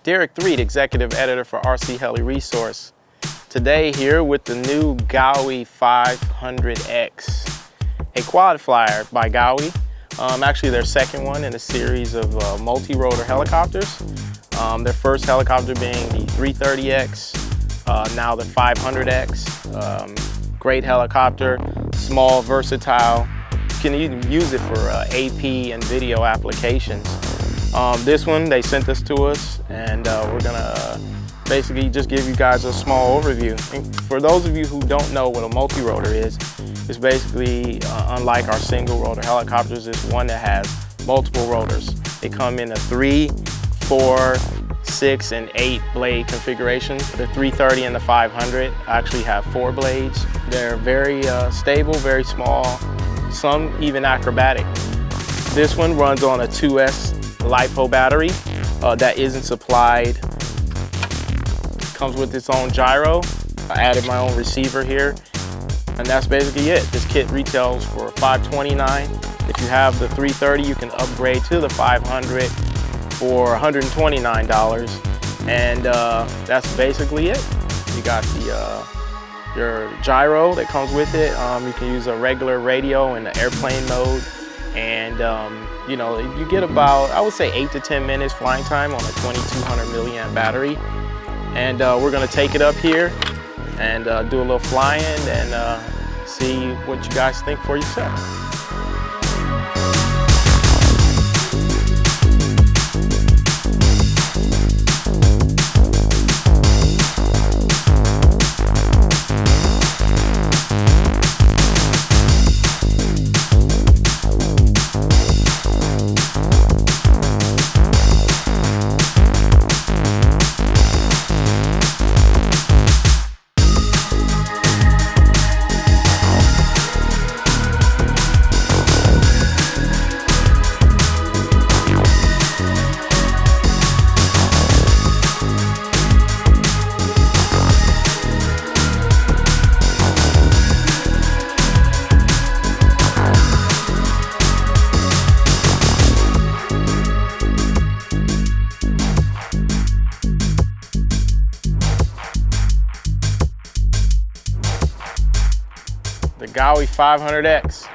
Derek Threed, Executive Editor for RC Heli Resource. Today here with the new Gaui 500X, a quad flyer by Gaui. Actually their second one in a series of multi-rotor helicopters. Their first helicopter being the 330X, now the 500X. Great helicopter, small, versatile. You can even use it for AP and video applications. This one, they sent this to us, and we're gonna basically just give you guys a small overview. And for those of you who don't know what a multi-rotor is, it's basically, unlike our single rotor helicopters, it's one that has multiple rotors. They come in a 3, 4, 6, and 8 blade configuration. The 330 and the 500 actually have 4 blades. They're very stable, very small, some even acrobatic. This one runs on a 2S LiPo battery that isn't supplied. Comes with its own gyro. I added my own receiver here, and that's basically it. This kit retails for $529. If you have the 330, you can upgrade to the 500 for $129, and that's basically it. You got the your gyro that comes with it. You can use a regular radio in the airplane mode, and you know, you get about, I would say, 8 to 10 minutes flying time on a 2200 milliamp battery. And we're gonna take it up here and do a little flying and see what you guys think for yourself. The Gaui 500X.